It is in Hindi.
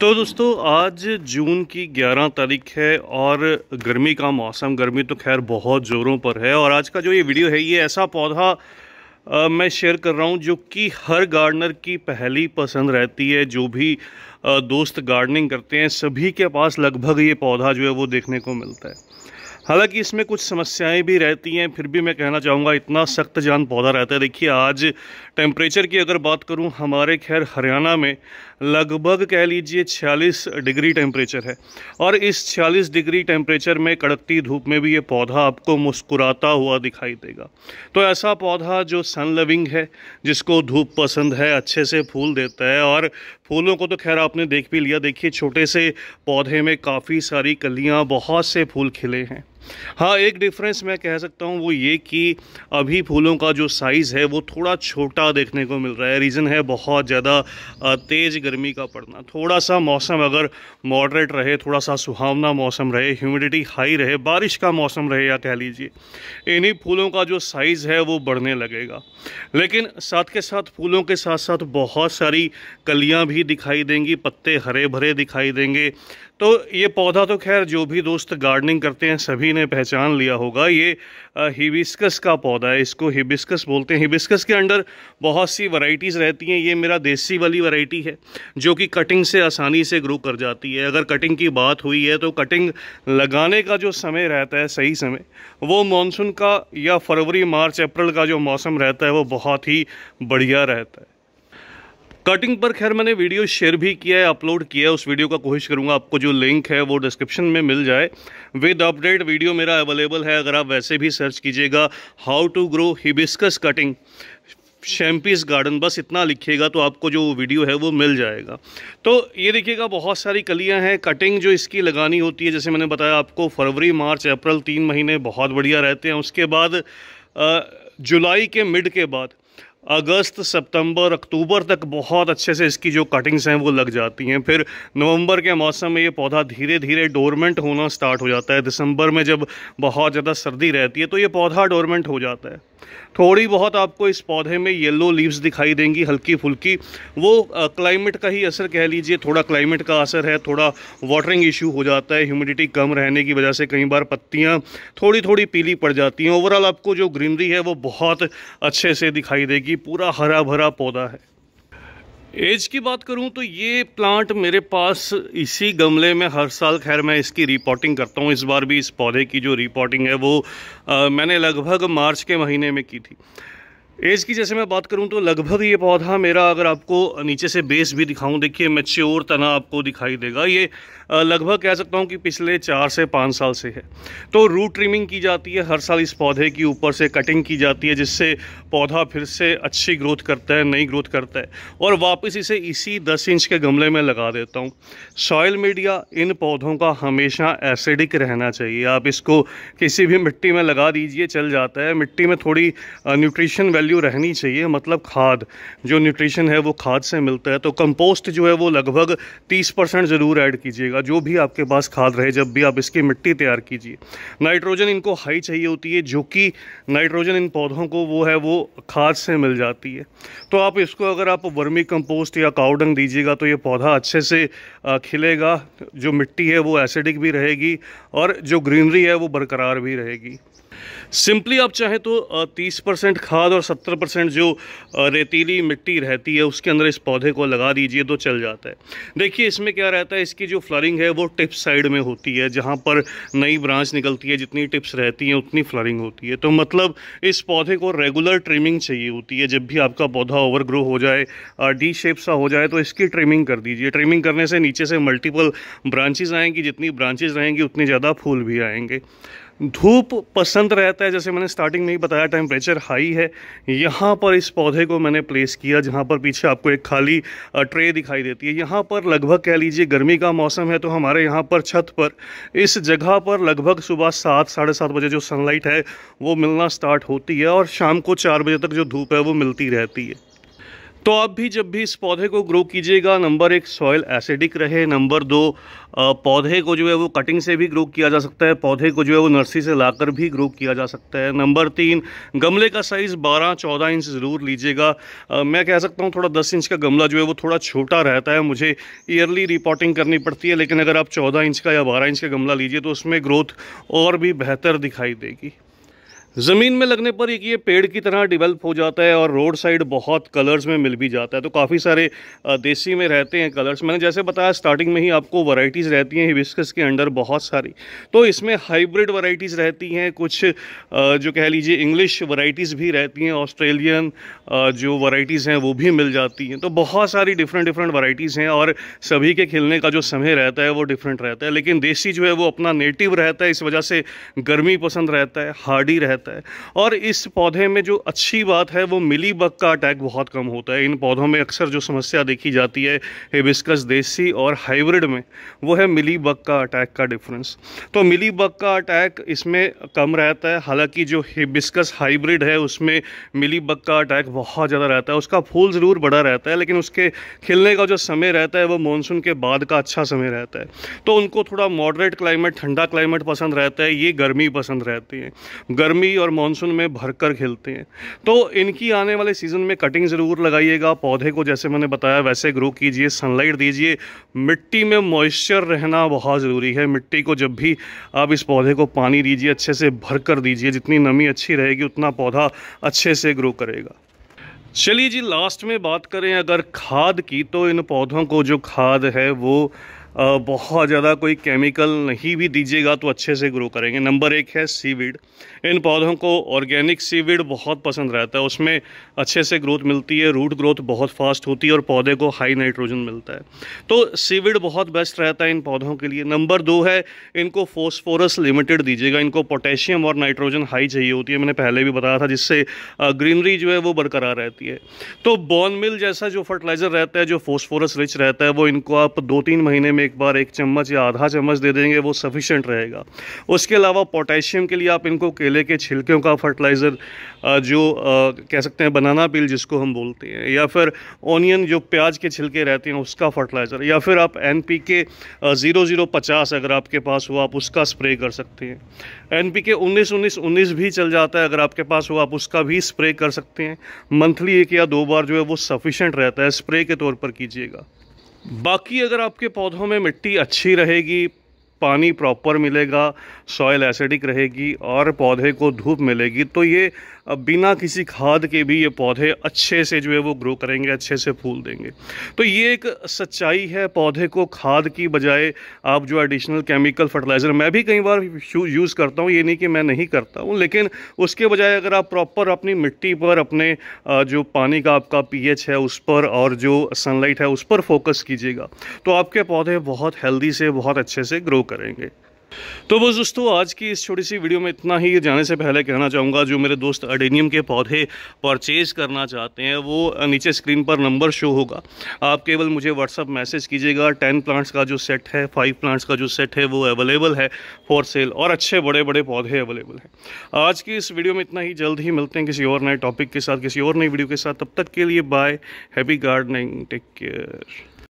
तो दोस्तों आज जून की 11 तारीख है और गर्मी का मौसम, गर्मी तो खैर बहुत ज़ोरों पर है। और आज का जो ये वीडियो है ये ऐसा पौधा मैं शेयर कर रहा हूँ जो कि हर गार्डनर की पहली पसंद रहती है। जो भी दोस्त गार्डनिंग करते हैं सभी के पास लगभग ये पौधा जो है वो देखने को मिलता है। हालांकि इसमें कुछ समस्याएं भी रहती हैं, फिर भी मैं कहना चाहूँगा इतना सख्त जान पौधा रहता है। देखिए आज टेम्परेचर की अगर बात करूं, हमारे खैर हरियाणा में लगभग कह लीजिए 46 डिग्री टेम्परेचर है। और इस 46 डिग्री टेम्परेचर में कड़कती धूप में भी ये पौधा आपको मुस्कुराता हुआ दिखाई देगा। तो ऐसा पौधा जो सन लविंग है, जिसको धूप पसंद है, अच्छे से फूल देता है। और फूलों को तो खैर आपने देख भी लिया। देखिए छोटे से पौधे में काफ़ी सारी कलियां, बहुत से फूल खिले हैं। हाँ, एक डिफरेंस मैं कह सकता हूँ वो ये कि अभी फूलों का जो साइज़ है वो थोड़ा छोटा देखने को मिल रहा है। रीज़न है बहुत ज़्यादा तेज़ गर्मी का पड़ना। थोड़ा सा मौसम अगर मॉडरेट रहे, थोड़ा सा सुहावना मौसम रहे, ह्यूमिडिटी हाई रहे, बारिश का मौसम रहे, या कह लीजिए, इन्हीं फूलों का जो साइज़ है वो बढ़ने लगेगा। लेकिन साथ के साथ फूलों के साथ साथ बहुत सारी कलियाँ भी दिखाई देंगी, पत्ते हरे भरे दिखाई देंगे। तो ये पौधा तो खैर जो भी दोस्त गार्डनिंग करते हैं सभी ने पहचान लिया होगा। ये हिबिस्कस का पौधा है, इसको हिबिस्कस बोलते हैं। हिबिस्कस के अंदर बहुत सी वैरायटीज़ रहती हैं। ये मेरा देसी वाली वैरायटी है जो कि कटिंग से आसानी से ग्रो कर जाती है। अगर कटिंग की बात हुई है तो कटिंग लगाने का जो समय रहता है, सही समय, वो मानसून का या फरवरी मार्च अप्रैल का जो मौसम रहता है वो बहुत ही बढ़िया रहता है। कटिंग पर खैर मैंने वीडियो शेयर भी किया है, अपलोड किया है। उस वीडियो का कोशिश करूंगा आपको जो लिंक है वो डिस्क्रिप्शन में मिल जाए। विद अपडेट वीडियो मेरा अवेलेबल है। अगर आप वैसे भी सर्च कीजिएगा how to grow hibiscus cutting शैम्पीस गार्डन, बस इतना लिखिएगा तो आपको जो वीडियो है वो मिल जाएगा। तो ये देखिएगा बहुत सारी कलियां हैं। कटिंग जो इसकी लगानी होती है, जैसे मैंने बताया आपको, फरवरी मार्च अप्रैल 3 महीने बहुत बढ़िया रहते हैं। उसके बाद जुलाई के मिड के बाद अगस्त सितंबर अक्टूबर तक बहुत अच्छे से इसकी जो कटिंग्स हैं वो लग जाती हैं। फिर नवंबर के मौसम में ये पौधा धीरे धीरे डोरमेंट होना स्टार्ट हो जाता है। दिसंबर में जब बहुत ज़्यादा सर्दी रहती है तो ये पौधा डोरमेंट हो जाता है। थोड़ी बहुत आपको इस पौधे में येलो लीव्स दिखाई देंगी, हल्की फुल्की। वो क्लाइमेट का ही असर कह लीजिए, थोड़ा क्लाइमेट का असर है, थोड़ा वाटरिंग इशू हो जाता है। ह्यूमिडिटी कम रहने की वजह से कई बार पत्तियां थोड़ी थोड़ी पीली पड़ जाती हैं। ओवरऑल आपको जो ग्रीनरी है वो बहुत अच्छे से दिखाई देगी। पूरा हरा भरा पौधा है। एज की बात करूं तो ये प्लांट मेरे पास इसी गमले में हर साल खैर मैं इसकी रिपोर्टिंग करता हूं। इस बार भी इस पौधे की जो रिपोर्टिंग है वो मैंने लगभग मार्च के महीने में की थी। एज की जैसे मैं बात करूं तो लगभग ये पौधा मेरा, अगर आपको नीचे से बेस भी दिखाऊं, देखिए मैच्योर तना आपको दिखाई देगा। ये लगभग कह सकता हूं कि पिछले 4 से 5 साल से है। तो रूट ट्रिमिंग की जाती है हर साल, इस पौधे की ऊपर से कटिंग की जाती है जिससे पौधा फिर से अच्छी ग्रोथ करता है, नई ग्रोथ करता है। और वापस इसे इसी 10 इंच के गमले में लगा देता हूँ। सॉइल मीडिया इन पौधों का हमेशा एसिडिक रहना चाहिए। आप इसको किसी भी मिट्टी में लगा दीजिए, चल जाता है। मिट्टी में थोड़ी न्यूट्रिशन वैल्यू रहनी चाहिए, मतलब खाद, जो न्यूट्रिशन है वो खाद से मिलता है। तो कंपोस्ट जो है वो लगभग 30% ज़रूर ऐड कीजिएगा, जो भी आपके पास खाद रहे जब भी आप इसकी मिट्टी तैयार कीजिए। नाइट्रोजन इनको हाई चाहिए होती है, जो कि नाइट्रोजन इन पौधों को वो है वो खाद से मिल जाती है। तो आप इसको अगर आप वर्मी कंपोस्ट या काऊ डंग दीजिएगा तो ये पौधा अच्छे से खिलेगा। जो मिट्टी है वो एसिडिक भी रहेगी और जो ग्रीनरी है वो बरकरार भी रहेगी। सिंपली आप चाहें तो 30% खाद और 70% जो रेतीली मिट्टी रहती है उसके अंदर इस पौधे को लगा दीजिए तो चल जाता है। देखिए इसमें क्या रहता है, इसकी जो फ्लरिंग है वो टिप साइड में होती है, जहाँ पर नई ब्रांच निकलती है जितनी टिप्स रहती हैं उतनी फ्लरिंग होती है। तो मतलब इस पौधे को रेगुलर ट्रिमिंग चाहिए होती है। जब भी आपका पौधा ओवर ग्रो हो जाए, डी शेप सा हो जाए, तो इसकी ट्रिमिंग कर दीजिए। ट्रिमिंग करने से नीचे से मल्टीपल ब्रांचेज आएंगी, जितनी ब्रांचेज रहेंगी उतने ज़्यादा फूल भी आएंगे। धूप पसंद रहता है, जैसे मैंने स्टार्टिंग में ही बताया, टेम्परेचर हाई है। यहाँ पर इस पौधे को मैंने प्लेस किया, जहाँ पर पीछे आपको एक खाली ट्रे दिखाई देती है। यहाँ पर लगभग कह लीजिए गर्मी का मौसम है तो हमारे यहाँ पर छत पर इस जगह पर लगभग सुबह 7 साढ़े 7 बजे जो सनलाइट है वो मिलना स्टार्ट होती है और शाम को 4 बजे तक जो धूप है वो मिलती रहती है। तो आप भी जब भी इस पौधे को ग्रो कीजिएगा, नंबर 1 सॉइल एसिडिक रहे, नंबर 2 पौधे को जो है वो कटिंग से भी ग्रो किया जा सकता है, पौधे को जो है वो नर्सरी से लाकर भी ग्रो किया जा सकता है। नंबर 3 गमले का साइज़ 12-14 इंच ज़रूर लीजिएगा। मैं कह सकता हूँ थोड़ा 10 इंच का गमला जो है वो थोड़ा छोटा रहता है, मुझे ईयरली रिपोर्टिंग करनी पड़ती है, लेकिन अगर आप 14 इंच का या 12 इंच का गमला लीजिए तो उसमें ग्रोथ और भी बेहतर दिखाई देगी। ज़मीन में लगने पर एक ये पेड़ की तरह डेवलप हो जाता है और रोड साइड बहुत कलर्स में मिल भी जाता है। तो काफ़ी सारे देसी में रहते हैं कलर्स। मैंने जैसे बताया स्टार्टिंग में ही आपको वैरायटीज़ रहती हैं हिबिस्कस के अंडर बहुत सारी। तो इसमें हाइब्रिड वैरायटीज़ रहती हैं, कुछ जो कह लीजिए इंग्लिश वैरायटीज़ भी रहती हैं, ऑस्ट्रेलियन जो वैरायटीज़ हैं वो भी मिल जाती हैं। तो बहुत सारी डिफरेंट वैरायटीज़ हैं और सभी के खिलने का जो समय रहता है वो डिफरेंट रहता है। लेकिन देसी जो है वो अपना नेटिव रहता है, इस वजह से गर्मी पसंद रहता है, हार्डी रहता है। और इस पौधे में जो अच्छी बात है वो मिली बग का अटैक बहुत कम होता है। इन पौधों में अक्सर जो समस्या देखी जाती है हिबिस्कस देसी और हाइब्रिड में, वो है मिली बग का अटैक का डिफरेंस। तो मिली बग का अटैक इसमें कम रहता है, हालांकि जो हिबिस्कस हाइब्रिड है उसमें मिली बग का अटैक बहुत ज़्यादा रहता है। उसका फूल ज़रूर बड़ा रहता है, लेकिन उसके खिलने का जो समय रहता है वो मानसून के बाद का अच्छा समय रहता है। तो उनको थोड़ा मॉडरेट क्लाइमेट, ठंडा क्लाइमेट पसंद रहता है, ये गर्मी पसंद रहती है। गर्मी और मानसून में भरकर खिलते हैं। तो इनकी आने वाले सीज़न में कटिंग ज़रूर लगाइएगा। पौधे को जैसे मैंने बताया वैसे ग्रो कीजिए, सनलाइट दीजिए। मिट्टी में मॉइस्चर रहना बहुत ज़रूरी है। मिट्टी को जब भी आप इस पौधे को पानी दीजिए अच्छे से भर कर दीजिए, जितनी नमी अच्छी रहेगी उतना पौधा अच्छे से ग्रो करेगा। चलिए जी, लास्ट में बात करें अगर खाद की, तो इन पौधों को जो खाद है वो बहुत ज़्यादा कोई केमिकल नहीं भी दीजिएगा तो अच्छे से ग्रो करेंगे। नंबर 1 है सीवीड। इन पौधों को ऑर्गेनिक सीवीड बहुत पसंद रहता है, उसमें अच्छे से ग्रोथ मिलती है, रूट ग्रोथ बहुत फास्ट होती है और पौधे को हाई नाइट्रोजन मिलता है। तो सीवीड बहुत बेस्ट रहता है इन पौधों के लिए। नंबर 2 है इनको फॉस्फोरस लिमिटेड दीजिएगा। इनको पोटेशियम और नाइट्रोजन हाई चाहिए होती है, मैंने पहले भी बताया था, जिससे ग्रीनरी जो है वो बरकरार रहती है। तो बॉन मिल जैसा जो फर्टिलाइज़र रहता है जो फॉस्फोरस रिच रहता है, वो इनको आप 2-3 महीने में एक बार 1 चम्मच या आधा चम्मच दे देंगे, वो सफिशिएंट रहेगा। उसके अलावा पोटेशियम के लिए आप इनको केले के छिलकों का फर्टिलाइज़र जो कह सकते हैं बनाना पील जिसको हम बोलते हैं, या फिर ऑनियन जो प्याज के छिलके रहते हैं उसका फर्टिलाइज़र, या फिर आप NPK 0050 अगर आपके पास हो आप उसका स्प्रे कर सकते हैं। NPK 19-19-19 भी चल जाता है, अगर आपके पास हो आप उसका भी स्प्रे कर सकते हैं। मंथली 1 या 2 बार जो है वो सफिशिएंट रहता है, स्प्रे के तौर पर कीजिएगा। बाकी अगर आपके पौधों में मिट्टी अच्छी रहेगी, पानी प्रॉपर मिलेगा, सॉइल एसिडिक रहेगी और पौधे को धूप मिलेगी, तो ये बिना किसी खाद के भी ये पौधे अच्छे से जो है वो ग्रो करेंगे, अच्छे से फूल देंगे। तो ये एक सच्चाई है, पौधे को खाद की बजाय आप जो एडिशनल केमिकल फर्टिलाइज़र, मैं भी कई बार यूज़ करता हूँ, ये नहीं कि मैं नहीं करता हूँ, लेकिन उसके बजाय अगर आप प्रॉपर अपनी मिट्टी पर, अपने जो पानी का आपका pH है उस पर और जो सनलाइट है उस पर फोकस कीजिएगा, तो आपके पौधे बहुत हेल्दी से, बहुत अच्छे से ग्रो करेंगे। तो बस दोस्तों, आज की इस छोटी सी वीडियो में इतना ही। जाने से पहले कहना चाहूँगा, जो मेरे दोस्त अडेनियम के पौधे परचेज़ करना चाहते हैं वो नीचे स्क्रीन पर नंबर शो होगा, आप केवल मुझे व्हाट्सअप मैसेज कीजिएगा। 10 प्लांट्स का जो सेट है, 5 प्लांट्स का जो सेट है वो अवेलेबल है फॉर सेल, और अच्छे बड़े बड़े पौधे अवेलेबल हैं। आज की इस वीडियो में इतना ही। जल्द ही मिलते हैं किसी और नए टॉपिक के साथ, किसी और नई वीडियो के साथ। तब तक के लिए bye, happy gardening, take care.